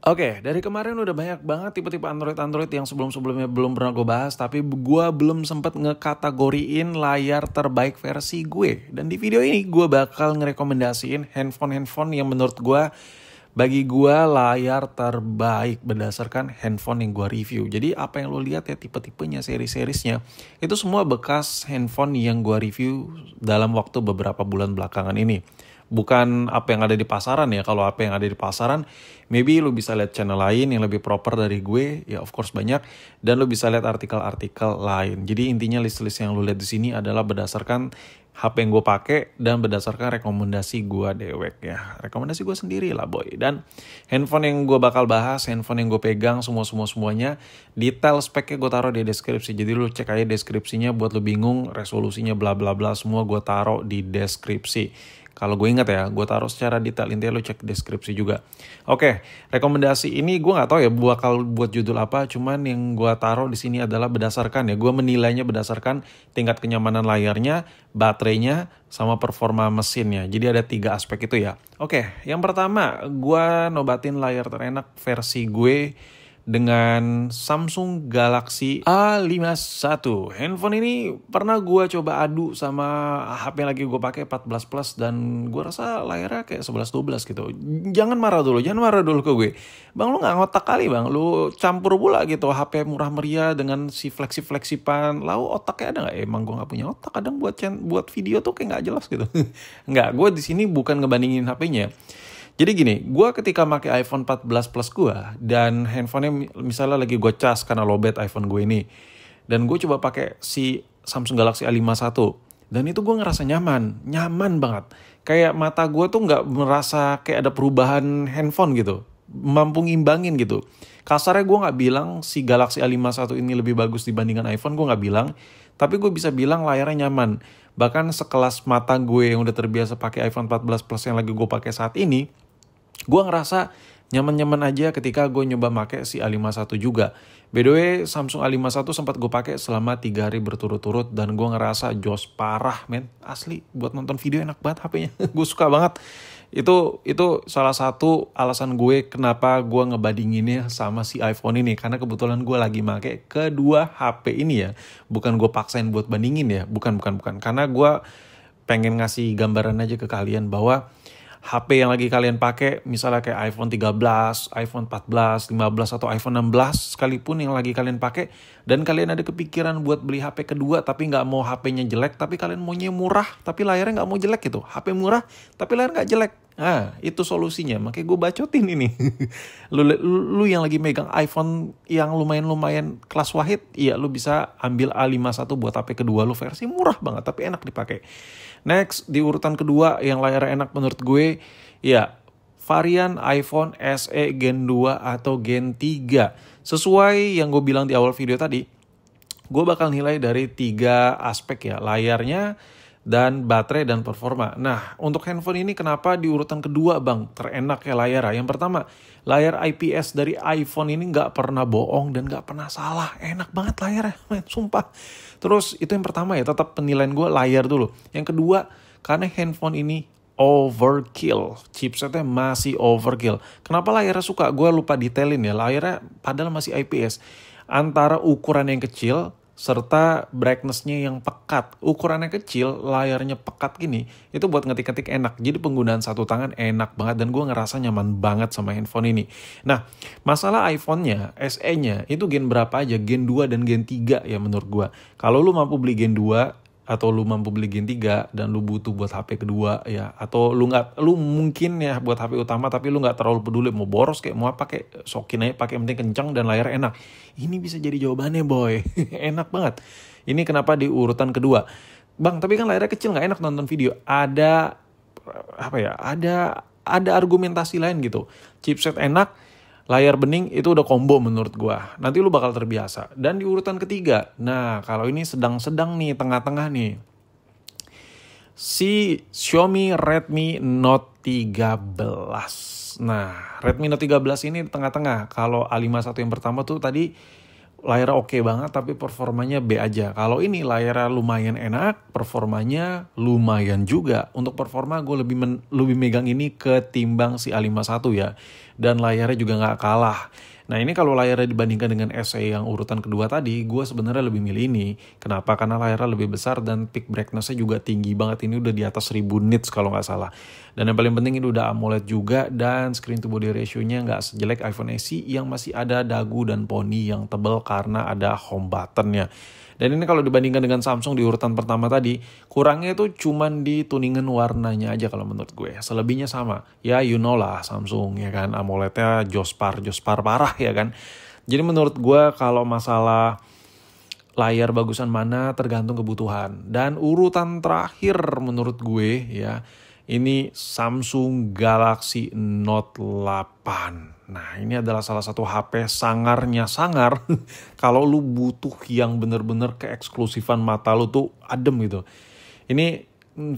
Oke, dari kemarin udah banyak banget tipe-tipe Android yang sebelum-sebelumnya belum pernah gue bahas, tapi gue belum sempet ngekategoriin layar terbaik versi gue. Dan di video ini gue bakal ngerekomendasiin handphone-handphone yang menurut gue, bagi gue layar terbaik berdasarkan handphone yang gue review. Jadi apa yang lo lihat ya tipe-tipenya, seri-serisnya, itu semua bekas handphone yang gue review dalam waktu beberapa bulan belakangan ini. Bukan apa yang ada di pasaran ya. Kalau apa yang ada di pasaran, maybe lu bisa lihat channel lain yang lebih proper dari gue, ya of course banyak. Dan lu bisa lihat artikel-artikel lain. Jadi intinya list-list yang lu lihat di sini adalah berdasarkan HP yang gue pakai dan berdasarkan rekomendasi gue dewek ya. Rekomendasi gue sendiri lah boy. Dan handphone yang gue bakal bahas, handphone yang gue pegang semuanya, detail speknya gue taruh di deskripsi. Jadi lu cek aja deskripsinya buat lu bingung, resolusinya bla bla bla semua gue taruh di deskripsi. Kalau gue ingat ya, gue taruh secara detail, intinya lo cek deskripsi juga. Oke, rekomendasi ini gue nggak tahu ya bakal buat judul apa, cuman yang gue taruh di sini adalah berdasarkan ya, gue menilainya berdasarkan tingkat kenyamanan layarnya, baterainya, sama performa mesinnya. Jadi ada 3 aspek itu ya. Oke, yang pertama gue nobatin layar terenak versi gue dengan Samsung Galaxy A51. Handphone ini pernah gue coba adu sama HP yang lagi gue pakai 14 Plus dan gue rasa layarnya kayak 11-12 gitu. Jangan marah dulu ke gue. Bang, lu gak ngotak kali bang, lu campur pula gitu HP murah meriah dengan si fleksi-fleksipan. Lalu otaknya ada gak? Emang gue gak punya otak, kadang buat video tuh kayak gak jelas gitu. Enggak, gue di sini bukan ngebandingin HP-nya. Jadi gini, gue ketika pakai iPhone 14 Plus gue, dan handphonenya misalnya lagi gue cas karena lowbat iPhone gue ini, dan gue coba pakai si Samsung Galaxy A51, dan itu gue ngerasa nyaman banget. Kayak mata gue tuh nggak merasa kayak ada perubahan handphone gitu, mampu ngimbangin gitu. Kasarnya gue nggak bilang si Galaxy A51 ini lebih bagus dibandingkan iPhone, gue nggak bilang, tapi gue bisa bilang layarnya nyaman. Bahkan sekelas mata gue yang udah terbiasa pakai iPhone 14 Plus yang lagi gue pakai saat ini, gue ngerasa nyaman-nyaman aja ketika gue nyoba pakai si A51 juga. By the way, Samsung A51 sempat gue pakai selama 3 hari berturut-turut dan gue ngerasa jos parah, men. Asli, buat nonton video enak banget HP-nya. Gue suka banget. Itu salah satu alasan gue kenapa gue ngebandinginnya sama si iPhone ini. Karena kebetulan gue lagi pakai kedua HP ini ya. Bukan gue paksain buat bandingin ya. Bukan. Karena gue pengen ngasih gambaran aja ke kalian bahwa HP yang lagi kalian pakai, misalnya kayak iPhone 13, iPhone 14, 15, atau iPhone 16 sekalipun yang lagi kalian pakai, dan kalian ada kepikiran buat beli HP kedua tapi nggak mau HP-nya jelek, tapi kalian maunya murah tapi layarnya nggak mau jelek gitu. HP murah tapi layar nggak jelek. Nah, itu solusinya. Makanya gue bacotin ini. lu yang lagi megang iPhone yang lumayan kelas wahid, iya lu bisa ambil A51 buat HP kedua lu, versi murah banget tapi enak dipakai. Next, di urutan kedua yang layarnya enak menurut gue, ya varian iPhone SE Gen 2 atau Gen 3. Sesuai yang gue bilang di awal video tadi, gue bakal nilai dari 3 aspek ya, layarnya, dan baterai dan performa. Nah, untuk handphone ini kenapa di urutan kedua bang terenak ya layarnya? Yang pertama, layar IPS dari iPhone ini nggak pernah bohong dan nggak pernah salah. Enak banget layarnya, men, sumpah. Terus itu yang pertama ya, tetap penilaian gue layar dulu. Yang kedua, karena handphone ini overkill, chipsetnya masih overkill. Kenapa layarnya suka? Gue lupa detailin ya, layarnya padahal masih IPS. Antara ukuran yang kecil serta brightness-nya yang pekat. Ukurannya kecil, layarnya pekat gini, itu buat ngetik-ngetik enak. Jadi penggunaan satu tangan enak banget dan gue ngerasa nyaman banget sama handphone ini. Nah, masalah iPhone-nya, SE-nya, itu gen berapa aja? Gen 2 dan Gen 3 ya menurut gue. Kalau lu mampu beli Gen 2, atau lu mampu beli Gen 3 dan lu butuh buat HP kedua ya, atau lu mungkin ya buat HP utama tapi lu nggak terlalu peduli mau boros kayak mau apa, kayak sokin aja pakai, penting kencang dan layar enak, ini bisa jadi jawabannya boy. Enak banget. Ini kenapa di urutan kedua bang, tapi kan layarnya kecil nggak enak nonton video. Ada apa ya, ada argumentasi lain gitu. Chipset enak, layar bening, itu udah combo menurut gua. Nanti lu bakal terbiasa. Dan di urutan ketiga, nah kalau ini sedang-sedang nih, tengah-tengah nih, si Xiaomi Redmi Note 13. Nah, Redmi Note 13 ini di tengah-tengah. Kalau A51 yang pertama tuh tadi layarnya oke banget tapi performanya B aja. Kalau ini layarnya lumayan enak, performanya lumayan juga. Untuk performa gue lebih megang ini ketimbang si A51 ya. Dan layarnya juga nggak kalah. Nah ini kalau layarnya dibandingkan dengan SE yang urutan kedua tadi, gue sebenarnya lebih milih ini. Kenapa? Karena layarnya lebih besar dan peak brightness-nya juga tinggi banget. Ini udah di atas 1000 nits kalau nggak salah. Dan yang paling penting ini udah AMOLED juga dan screen to body ratio-nya nggak sejelek iPhone SE yang masih ada dagu dan poni yang tebal karena ada home button-nya. Dan ini kalau dibandingkan dengan Samsung di urutan pertama tadi, kurangnya itu cuman di tuningan warnanya aja kalau menurut gue. Selebihnya sama. Ya you know lah Samsung ya kan, AMOLED-nya jospar parah ya kan. Jadi menurut gue kalau masalah layar bagusan mana tergantung kebutuhan. Dan urutan terakhir menurut gue ya, ini Samsung Galaxy Note 8. Nah ini adalah salah satu HP sangarnya sangar. Kalau lu butuh yang bener-bener keeksklusifan mata lu tuh adem gitu. Ini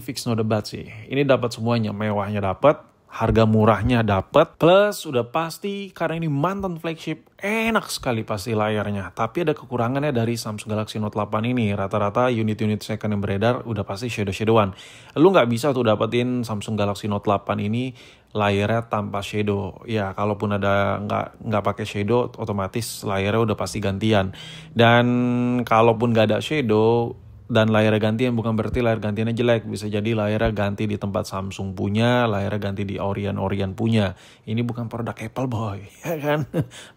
fix no debat sih. Ini dapat semuanya, mewahnya dapat, harga murahnya dapat, plus udah pasti karena ini mantan flagship, enak sekali pasti layarnya. Tapi ada kekurangannya dari Samsung Galaxy Note 8 ini. Rata-rata unit-unit second yang beredar udah pasti shadow-shadowan. Lu nggak bisa tuh dapetin Samsung Galaxy Note 8 ini layarnya tanpa shadow. Ya kalaupun ada nggak pakai shadow, otomatis layarnya udah pasti gantian. Dan kalaupun nggak ada shadow dan layarnya gantian, bukan berarti layar gantiannya jelek. Bisa jadi layarnya ganti di tempat Samsung punya, layarnya ganti di Orion punya. Ini bukan produk Apple boy, ya kan?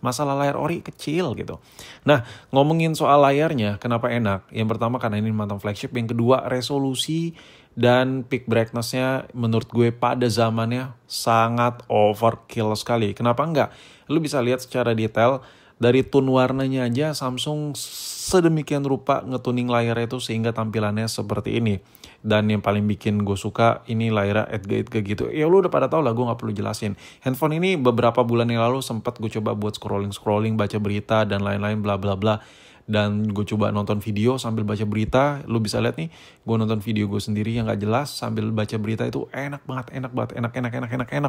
Masalah layar ori kecil gitu. Nah, ngomongin soal layarnya, kenapa enak? Yang pertama karena ini mantan flagship. Yang kedua, resolusi dan peak brightness-nya menurut gue pada zamannya sangat overkill sekali. Kenapa enggak? Lu bisa lihat secara detail dari tone warnanya aja Samsung sedemikian rupa ngetuning layarnya itu sehingga tampilannya seperti ini. Dan yang paling bikin gue suka ini layarnya edge gitu. Ya lu udah pada tau lah, gue gak perlu jelasin. Handphone ini beberapa bulan yang lalu sempat gue coba buat scrolling, baca berita dan lain-lain bla bla bla. Dan gue coba nonton video sambil baca berita. Lu bisa lihat nih, gue nonton video gue sendiri yang gak jelas sambil baca berita itu enak banget. Enak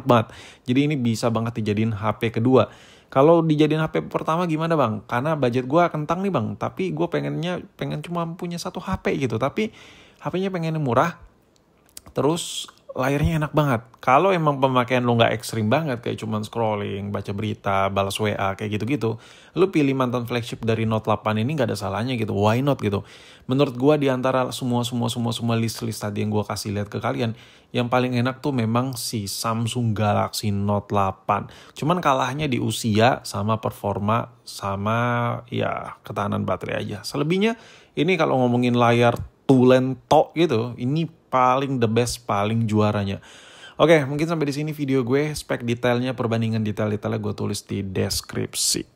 banget. Jadi ini bisa banget dijadiin HP kedua. Kalau dijadiin HP pertama gimana bang? Karena budget gue kentang nih bang. Tapi gue pengen cuma punya satu HP gitu. Tapi HP-nya pengen murah. Terus layarnya enak banget. Kalau emang pemakaian lo nggak ekstrim banget kayak cuman scrolling, baca berita, balas WA kayak gitu-gitu, lo pilih mantan flagship dari Note 8 ini nggak ada salahnya gitu. Why not gitu? Menurut gua di antara semua list tadi yang gua kasih lihat ke kalian, yang paling enak tuh memang si Samsung Galaxy Note 8. Cuman kalahnya di usia sama performa sama ya ketahanan baterai aja. Selebihnya ini kalau ngomongin layar tulento gitu, ini paling the best, paling juaranya. Oke, mungkin sampai di sini video gue. Spek detailnya, perbandingan detail-detailnya gue tulis di deskripsi.